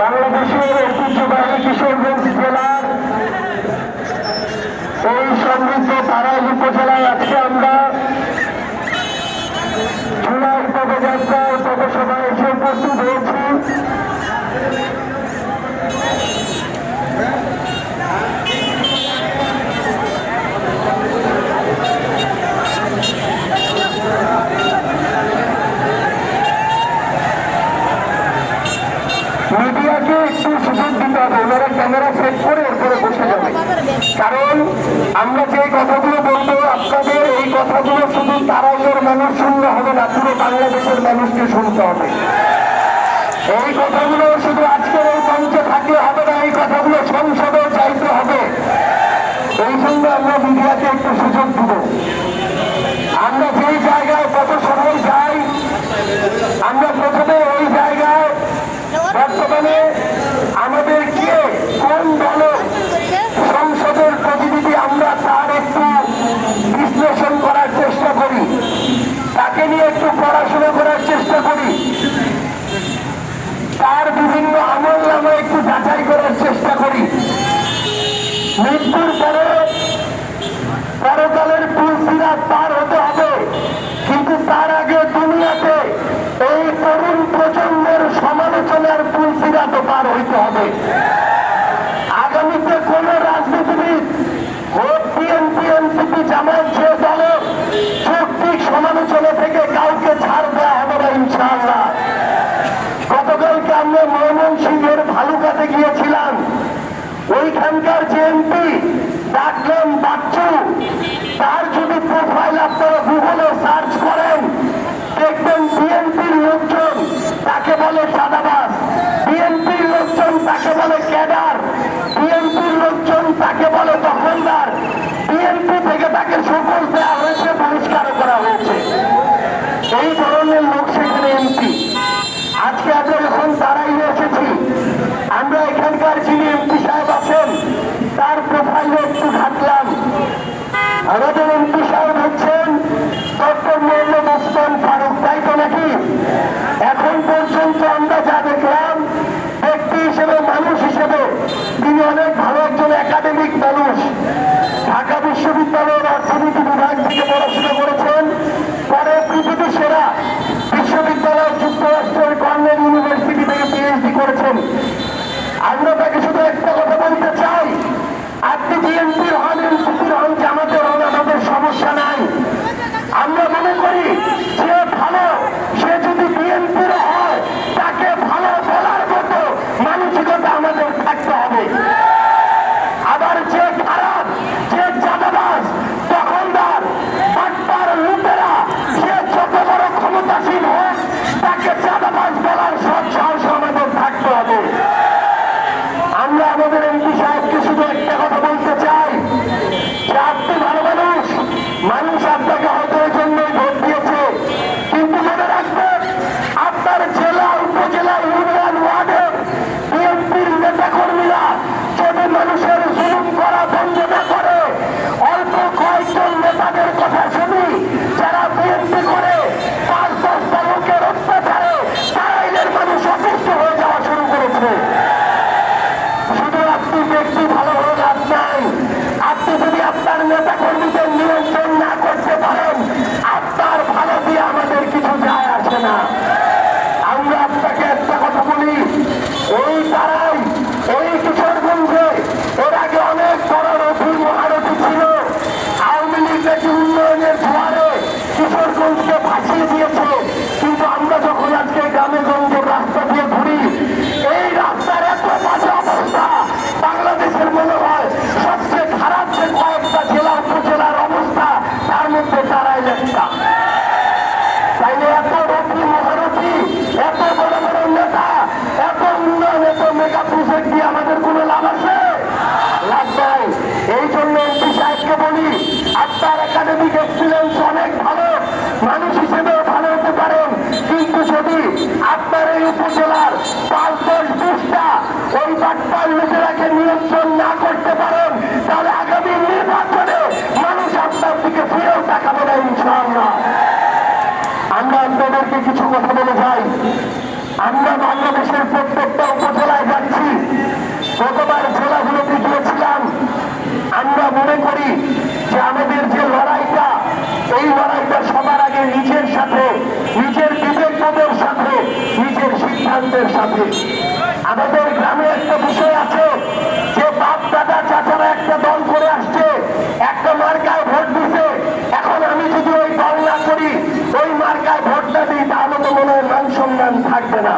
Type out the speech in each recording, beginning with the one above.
বাংলাদেশের ঐতিহ্যবাহী কিশোরগঞ্জ জেলার এই সমৃদ্ধ তারাইল উপজেলায় আজকে আমরা জুলাই পদযাত্রার পদসভায় এসে উপস্থিত হয়েছি। মিডিয়াকে একটু সুযোগ দিতে হবে, ওনারা ক্যামেরা সেট করে এরপরে বসে যাবে। কারণ আমরা যে কথাগুলো বলবো আপনাদের এই কথাগুলো শুধু তারাইলের মানুষ শুনলে হবে না, পুরো বাংলাদেশের মানুষকে শুনতে হবে। এই কথাগুলো শুধু আজকের এই মঞ্চে থাকলে হবে না, এই কথাগুলো সংসদে চাইতে হবে। এই জন্য আমরা মিডিয়াকে একটু সুযোগ দিব। আমরা যেই জায়গায় পথসভায় যাই, আমরা প্রথমে ওই জায়গায় বর্তমানে আমাদের কে কোন দলের সংসদের প্রতিনিধি আমরা তার একটু বিশ্লেষণ করার চেষ্টা করি, তাকে নিয়ে একটু পড়াশোনা করার চেষ্টা করি, তার বিভিন্ন আমল নামা একটু যাচাই করার চেষ্টা করি। মৃত্যুর পরে পরকালের পুলসিরাত পার হতে হবে, কিন্তু তার আগে দুনিয়াতে এই তরুণ প্রজন্মের সমালোচনার পুলসিরাতও পার হইতে হবে। আগামীতে কোন রাজনীতিবিদ ভোট বিএনপি এনসিপি জামাত যে দলে যৌক্তিক সমালোচনা থেকে কাউকে ছাড় দেওয়া হবে না ইনশাআল্লাহ। গতকালকে আমরা ময়মনসিংহের ভালুকাতে গিয়েছিলাম, ওইখানকার যে এমপি ডাকলাম বাচ্চু, তার যদি প্রোফাইল আপনারা গুগলে সার্চ করেন দেখবেন বিএনপির লোকজন তাকে বলে চাঁদাবাজ, বিএনপির লোকজন তাকে বলে ক্যাডার, বিএনপির লোকজন তাকে বলে দখলদার, বিএনপি থেকে তাকে সকল দেওয়া হয়েছে, বহিষ্কার করা হয়েছে। এই ধরনের লোক সেখানে এমপি। আজকে আমরা যখন তারাইলে এসেছি, আমরা এখানকার যিনি এমপি সাহেব আছেন তার প্রোফাইলে একটু ঘাটলাম। আমাদের এমপি সাহেব হচ্ছেন ডক্টর মোহাম্মদ ওসমান ফারুক, তাই তো নাকি? এখন পর্যন্ত আমরা যা দেখলাম, ব্যক্তি হিসেবে মানুষ হিসেবে তিনি অনেক ভালো একজন একাডেমিক মানুষ। ঢাকা বিশ্ববিদ্যালয়ের অর্থনীতি বিভাগ থেকে পড়াশোনা করেছেন, পরে পৃথিবী সেরা বিশ্ববিদ্যালয় যুক্তরাষ্ট্রের কর্নেল ইউনিভার্সিটি থেকে পিএইচডি করেছেন। আমরা তাকে শুধু একটা কথা বলতে চাই, আপনি বিএনপির হন এনসিপির হন জামাতের হন, আমাদের সমস্যা নাই। আমরা মনে করি যে ভালো, সে যদি বিএনপির হয় তাকে ভালো বলার মতো মানসিকতা আমাদের থাকতে হবে। আবার যে খারাপ, যে চাঁদাবাজ, দখলদার, বাটপার, লুটেরা, সে যত বড় ক্ষমতাসীন হোক তাকে চাঁদাবাজ বলার সৎ সাহস আমাদের থাকতে হবে। আমরা আমাদের এমপি সাহেবকে শুধু একটা কথা বলতে চাই যে আপনি ভালো মানুষ, মানুষ আপনাকে হয়তো এই জন্যই ভোট দিয়েছে, কিন্তু মনে রাখবেন আপনার জেলা, উপজেলা, ইউনিয়ন, ওয়ার্ডের বিএনপির নেতা কর্মীরা যদি মানুষের জুলুম করা বন্ধ না করে, অল্প কয়েকজন নেতাদের কথা শুনি যারা বিএনপি করে ৫-১০টা লোকের অত্যাচারে তারাইলের মানুষ অসুস্থ হয়ে যাওয়া শুরু করেছে। শুধু আপনি ব্যক্তি ভালো হয়ে লাভ নাই, আপনি যদি আপনার নেতা কর্মীদের নিয়ন্ত্রণ না করতে পারেন, আপনার ভালো দিয়ে আমাদের কিছু যায় আসে না। আমরা আপনাকে একটা কথা বলি, এই তারাই, এই কিশোরগঞ্জে এর আগে অনেক বড় রথি মহারথী ছিল। আওয়ামী লীগ নাকি উন্নয়নের জোয়ারে কিশোরগঞ্জকে ভাসিয়ে দিয়েছে, কিন্তু আমরা যখন আজকে গ্রামে গঞ্জের রাস্তা দিয়ে ঘুরি, এই রাস্তার এত বাজে অবস্থা, বাংলাদেশের মনে হয় সবচেয়ে খারাপ যে কয়েকটা জেলা উপজেলার অবস্থা তার মধ্যে তারাই একটা। তাইলে এত রথি মহারথী, এত বড় বড় নেতা, এত উন্নয়ন, এত মেগা প্রজেক্ট দিয়ে আমাদের কোনো লাভ আছে? লাভ নাই। এই জন্য এমপি সাহেবকে বলি, আপনার একাডেমিক এক্সিলেন্স অনেক ভালো, মানুষ হিসেবেও ভালো হতে পারেন, কিন্তু যদি আপনার এই উপজেলার ৫-১০-২০টা ওই বাটপার লোকেরাকে নিয়ন্ত্রণ না করতে পারেন, তাহলে আগামী নির্বাচনে মানুষ আপনার দিকে ফিরেও তাকাবে না ইনশাআল্লাহ। আমরা আপনাদেরকে কিছু কথা বলে যাই, আমরা বাংলাদেশের প্রত্যেকটা উপজেলায় যাচ্ছি, গতবার জেলাগুলোতে গিয়েছিলাম। আমরা মনে করি যে আমাদের যে লড়াইটা, এই লড়াইটা সবার আগে নিজের সাথে, নিজের বিবেকবোধের সাথে, নিজের সিদ্ধান্তের সাথে। আমাদের গ্রামে একটা বিষয় আছে যে বাপ দাদা চাচারা একটা দল করে আসছে, একটা মার্কায় ভোট দিছে। এখন আমি যদি ওই দল না করি, ওই মার্কায় ভোট না দিই, তাহলে তো মনে হয় মান সম্মান থাকবে না।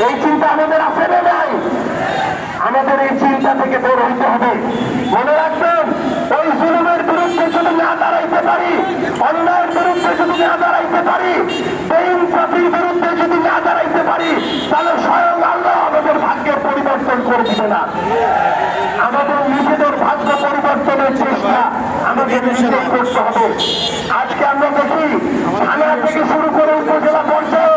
এই চিন্তা আমাদের আছে না নাই? আমাদের এই চিন্তা থেকে বের হইতে হবে। মনে রাখবেন, ওই জুলুমের বিরুদ্ধে যদি না দাঁড়াইতে পারি, অন্যায়ের বিরুদ্ধে যদি না দাঁড়াইতে পারি, বেইনসাফির বিরুদ্ধে যদি না দাঁড়াইতে পারি, তাহলে স্বয়ং আল্লাহ আমাদের ভাগ্যের পরিবর্তন করে দিবে না। আমাদের নিজেদের ভাগ্য পরিবর্তনের চেষ্টা আমাদের নিজেদের করতে হবে। আজকে আমরা দেখি থানা থেকে শুরু করে উপজেলা পর্যায়ে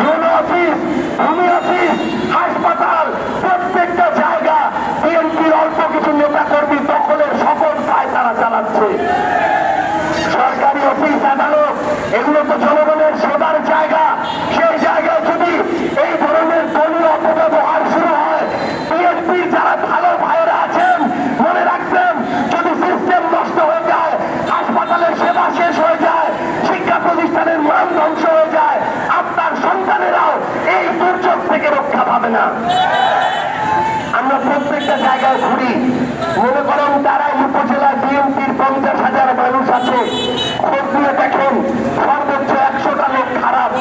ইউনো অফিস, ভূমি অফিস, হাসপাতাল, প্রত্যেকটা জায়গা বিএনপির অল্প কিছু নেতা কর্মী দখলের সকল দায় তারা চালাচ্ছে। সরকারি অফিস, আদালত, এগুলো তো জনগণের সেবার জায়গা। সেই জায়গায় যদি এই ধরনের দলীয় অপব্যবহার শুরু হয়, বিএনপির যারা ভালো ভাইয়েরা আছেন, মনে রাখবেন, যদি সিস্টেম নষ্ট হয়ে যায়, হাসপাতালের সেবা শেষ হয়ে যায়, শিক্ষা প্রতিষ্ঠানের মান ধ্বংস হয়ে যায়, আপনার সন্তানেরাও এই দুর্যোগ থেকে রক্ষা পাবে না। আমরা প্রত্যেকটা জায়গায় ঘুরি, মনে করেন তারা উপজেলায় বিএনপির 50,000 মানুষ আছে, খোঁজ নিয়ে দেখেন সর্বোচ্চ 100টা লোক খারাপ।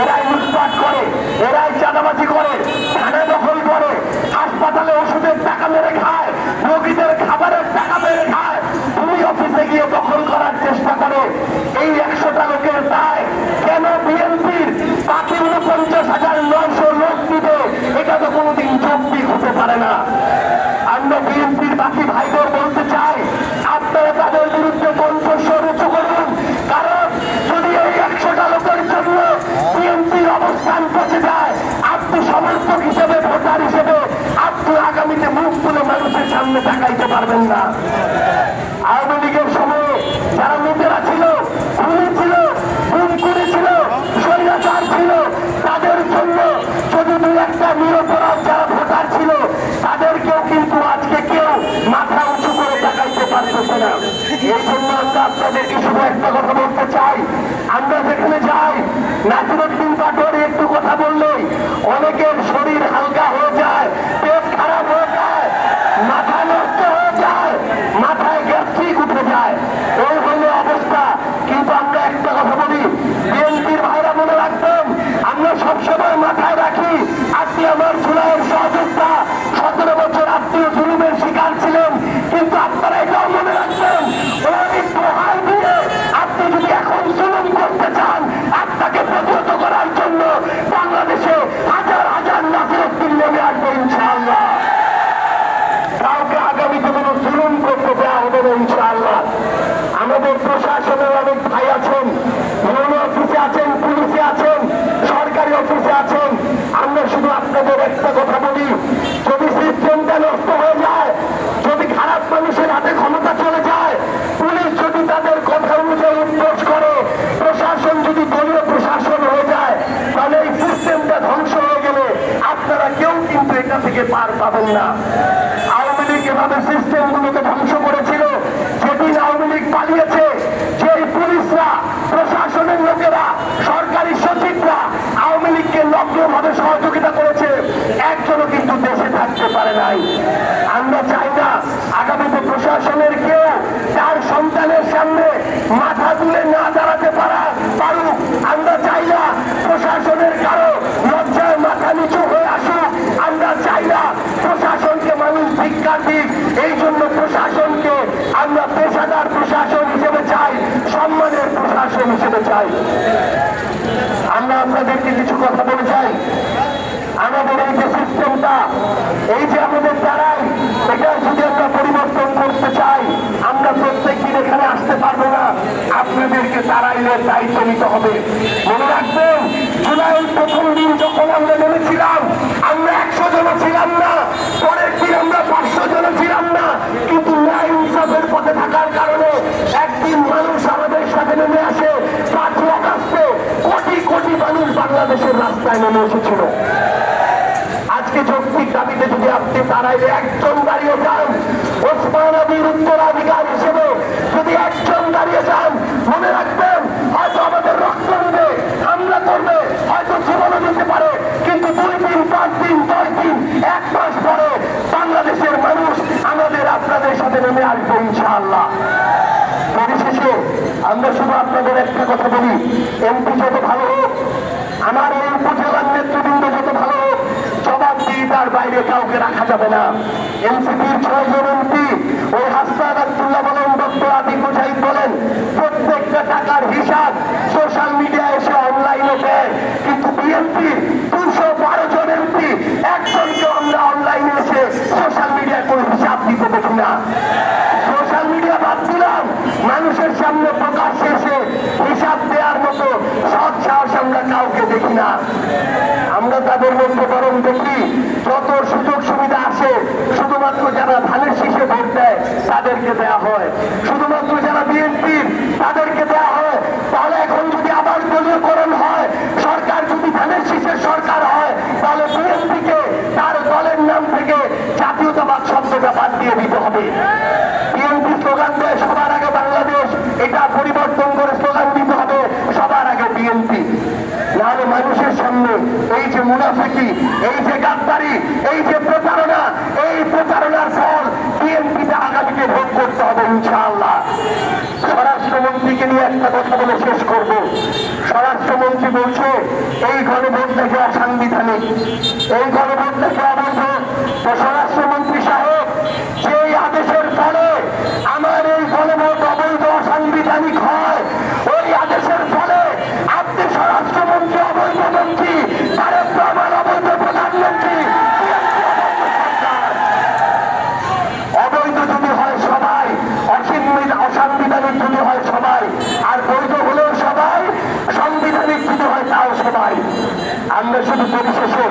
এরাই লুটপাট করে, এরাই চাঁদাবাজি করে, থানা দখল করে, হাসপাতালে ওষুধের টাকা মেরে খায়, রোগীদের খাবারের টাকা মেরে খায়, ভূমি অফিসে গিয়ে দখল করার চেষ্টা করে। এই 100টা লোকের দায় কেন বিএনপির বাকি 49,900 লোক দিবে? এটা তো কোনোদিন যৌক্তিক হতে পারে না। আমরা বিএনপির বাকি ভাইদের বলতে চাই, আপনারা তাদের বিরুদ্ধে কণ্ঠস্বর উঁচু করুন। কারণ যদি এই 100টা লোকের জন্য বিএনপির অবস্থান পচে যায়, আপনি সমর্থক হিসেবে, ভোটার হিসেবে আপনি আগামীতে মুখ তুলে মানুষের সামনে তাকাইতে পারবেন না। আওয়ামী লীগের সময়ে যারা নেতারা ছিল, খুনি ছিল, খুন করেছিল, স্বৈরাচার ছিল, তাদের জন্য যদি দু একটা নিরপরাধ যারা ভোটার ছিল, তাদেরকেও কিন্তু আজকে কেউ মাথা উঁচু করে তাকাইতে পারতেছে না। এই জন্য আমরা আপনাদেরকে শুধু একটা কথা বলতে চাই, আমরা যেখানে যাই, নাসিরউদ্দিন পাটোয়ারি একটু কথা বললেই অনেকের শরীর হালকা হয়ে যায়, পেট খারাপ হয়ে যায়, মাথা নষ্ট হয়ে যায়, মাথায় গ্যাস্ট্রিক উঠে যায়। এই হলো অবস্থা। কিন্তু আমরা একটা কথা বলি, বিএনপির ভাইরা মনে রাখবেন, আমরা সবসময় মাথায় রাখি, আপনি আমার জুলাইয়ের সহযোদ্ধা, 17 বছর আপনিও জুলুমের শিকার ছিলেন। কিন্তু আপনারা এটাও মনে রাখবেন, ওই প্রহার দিয়ে আপনি যদি এখন জুলুম করতে চান, আপনাকে প্রতিহত করার জন্য বাংলাদেশে হাজার হাজার নাসিরউদ্দিন নেমে আসবে ইনশাআল্লাহ। কাউকে আগামীতে কোনো জুলুম করতে দেওয়া হবে না ইনশাআল্লাহ। আমাদের প্রশাসনের অনেক ভাই আছেন, ইউনো অফিসে আছেন, পুলিশে আছেন, সরকারি অফিসে আছেন। আমরা শুধু আপনাদের একটা কথা বলি, যদি সিস্টেমটা নষ্ট হয়ে যায়, যদি খারাপ মানুষের হাতে ক্ষমতা চলে যায়, পুলিশ যদি তাদের কথা অনুযায়ী উদ্বোস করে, প্রশাসন যদি দলীয় প্রশাসন হয়ে যায়, তাহলে এই সিস্টেমটা ধ্বংস হয়ে গেলে আপনারা কেউ কিন্তু এটা থেকে পার পাবেন না। আওয়ামী লীগ এভাবে সিস্টেমগুলোকে ধ্বংস করেছিল। যেদিন আওয়ামী লীগ পালিয়েছে, যে পুলিশরা, প্রশাসনের লোকেরা, সরকারি সচিবরা আওয়ামী লীগকে নগ্নভাবে সহযোগিতা করেছে, একজনও কিন্তু দেশে থাকতে পারে নাই। আমরা চাই না আগামীতে প্রশাসনের কেউ তার সন্তানের সামনে মাথা তুলে না দাঁড়াতে পারুক। আমরা চাই না প্রশাসনের কারো লজ্জায় মাথা নিচু হয়ে আসুক। আমরা চাই না প্রশাসনকে মানুষ ধিক্কার দিক। এই জন্য প্রশাসনকে আমরা পেশাদার প্রশাসন হিসেবে চাই, সম্মানের প্রশাসন হিসেবে চাই। আমরা আপনাদেরকে কিছু কথা বলে চাই, আমাদের এই যে সিস্টেমটা, এই যে আমাদের দ্বারাই, এটা যদি আমরা পরিবর্তন করতে চাই, আমরা প্রত্যেক দিন এখানে আসতে পারবো না। আপনাদেরকে তারাইলের দায়িত্ব নিতে হবে। মনে রাখবেন, জুলাইয়ের প্রথম দিন যখন আমরা নেমেছিলাম, আমরা 100 জন ছিলাম না, পরের দিন আমরা 500 জন ছিলাম না। কিন্তু ন্যায় ইনসাফের পথে থাকার কারণে একদিন মানুষ আমাদের সাথে নেমে আসে, 5 লাখ আসছে, কোটি কোটি মানুষ বাংলাদেশের রাস্তায় নেমে এসেছিল। আজকে আজকে যৌক্তিক দাবিতে যদি আপনি তারাই একজন দাঁড়িয়ে যান, ওসমান আলীর উত্তরাধিকার হিসেবে যদি একজন দাঁড়িয়ে যান, মনে রাখবেন হয়তো আমাদের রক্ত নেবে, হামলা করবে, হয়তো জীবনও দিতে পারে, কিন্তু 2 দিন 5 দিন 10 দিন 1 মাস পরে বাংলাদেশের মানুষ আমাদের আপনাদের সাথে নেমে আসবে ইনশাআল্লাহ। পরিশেষে আমরা শুধু আপনাদের একটা কথা বলি, এমপি যত ভালো হোক, আমার এই উপজেলার নেতৃবৃন্দ যত ভালো হোক, জবাবদিহিতার বাইরে কাউকে রাখা যাবে না। এনসিপির 6 জন এমপি, ওই হাসনাত আব্দুল্লাহ বলেন, ডক্টর আতিক মুজাহিদ বলেন, প্রত্যেকটা টাকার হিসাব সোশ্যাল মিডিয়ায় এসে অনলাইনে দেয়, কিন্তু বিএনপির 212 জন এমপি একজনকেও আমরা অনলাইনে এসে সোশ্যাল মিডিয়ায় কোনো হিসাব দিতে দেখি না। সোশ্যাল মিডিয়া বাদ দিলাম, মানুষের সামনে প্রকাশ্যে এসে হিসাব দেওয়ার মতো সৎ সাহস আমরা কাউকে দেখি না। আমরা তাদের মধ্যে বরং দেখি যত সুযোগ সুবিধা আসে শুধুমাত্র যারা ধানের শীষে ভোট দেয় তাদেরকে দেয়া হয়, শুধুমাত্র যারা বিএনপির তাদেরকে দেয়া হয়। তাহলে এখন যদি আবার দলীয়করণ হয়, সরকার যদি ধানের শীষের সরকার হয়, তাহলে বিএনপিকে তার দলের নাম থেকে জাতীয়তাবাদ শব্দটা বাদ দিয়ে দিতে হবে। বিএনপি স্লোগান দেয় সবার আগে বাংলাদেশ, এটা পরিবর্তন করে স্লোগান দিতে হবে সবার আগে বিএনপি। নাহলে মানুষের সামনে এই যে মুনাফিকি, এই যে গাদ্দারি, এই যে প্রতারণা, এই প্রতারণার ফল বিএনপিতে আগামীতে ভোগ করতে হবে ইনশাআল্লাহ। স্বরাষ্ট্রমন্ত্রীকে নিয়ে একটা কথা বলে শেষ করব। স্বরাষ্ট্রমন্ত্রী বলছে এই গণভোট থেকে অসাংবিধানিক, এই গণভোট থেকে অবৈধ। তো স্বরাষ্ট্রমন্ত্রী সাহেব, যে আদেশের ফলে আমার এই গণভোট অবৈধ অসাংবিধানিক হয়, ওই আদেশের ফলে আপনি স্বরাষ্ট্রমন্ত্রী অবৈধ মন্ত্রী, তারেক রহমান অবৈধ প্রধানমন্ত্রী, অবৈধ যদি হয় সবাই, অসাংবিধানিক যদি হয় সবাই, আর বৈধ হলেও সবাই, সাংবিধানিক যদি হয় তাও সবাই। আমরা শুধু পরিশেষে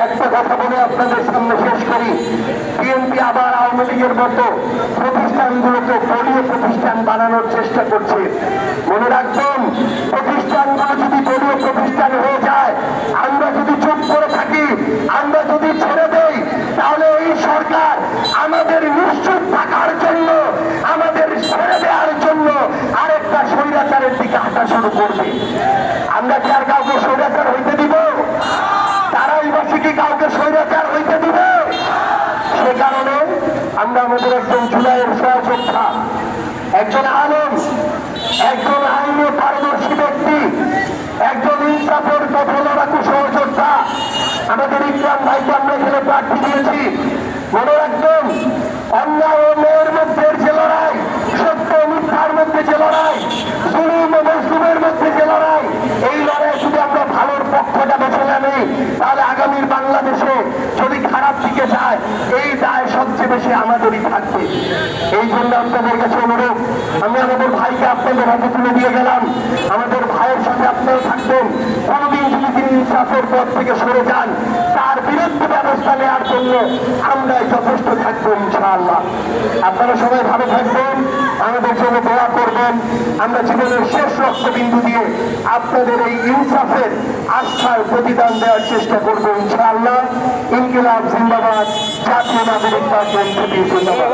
একটা কথা বলে আপনাদের সামনে শেষ করি। বিএনপি আবার আওয়ামী লীগের মতো প্রতিষ্ঠানগুলোকে দলীয় প্রতিষ্ঠান বানানোর চেষ্টা করছে। মনে রাখবেন, প্রতিষ্ঠানগুলো যদি দলীয় প্রতিষ্ঠান হয়ে যায়, আমরা যদি চুপ করে থাকি, আমরা যদি ছেড়ে দেই, তাহলে এই সরকার আমাদের নিশ্চুপ থাকার জন্য, আমাদের ছেড়ে দেওয়ার জন্য আরেকটা স্বৈরাচারের দিকে হাঁটা শুরু করবে। আমরা কি আর কাউকে স্বৈরাচার হইতে দিব? তারাই বাসী কি কাউকে স্বৈরাচার হইতে দিবে? সে কারণে আমরা আমাদের একজন জুলাইয়ের সহযোদ্ধা, একজন আলেম, একজন আইনে পারদর্শী ব্যক্তি, একজন ইনসাফের পথলড়াকু সহযোদ্ধা আমাদের ইকরাম ভাইকে আমরা এখানে প্রার্থী দিয়েছি। মনে রাখবেন, অন্যায় ও ন্যায়ের মধ্যে যে লড়াই, সত্য মিথ্যার মধ্যে যে লড়াই, জুলুম ও মজলুমের মধ্যে যে লড়াই, এই লড়াই যদি আমরা ভালোর পক্ষটা বেছে না নেই, তাহলে আগামীর বাংলাদেশে যদি খারাপ দিকে যায়, এই দায় সবচেয়ে বেশি আমাদেরই থাকবে। এই জন্য আপনাদের কাছে অনুরোধ, আমি আমাদের ভাইকে আপনাদের হাতে তুলে দিয়ে গেলাম। আমাদের ভাইয়ের সাথে আপনারা থাকবেন। কোনদিন যদি তিনি ইনসাফের পথ থেকে সরে যান, তার বিরুদ্ধে ব্যবস্থা নেওয়ার জন্য আমরা যথেষ্ট থাকবো ইনশাআল্লাহ। আপনারা সবাই ভালো থাকবেন, আমাদের জন্য দোয়া করবেন। আমরা জীবনের শেষ রক্তবিন্দু দিয়ে আপনাদের এই ইনসাফের আস্থার প্রতিদান দেওয়ার চেষ্টা করবো ইনশাআল্লাহ। ইনকিলাব জিন্দাবাদ, জাতীয় নাগরিক পার্টি এনসিপি জিন্দাবাদ।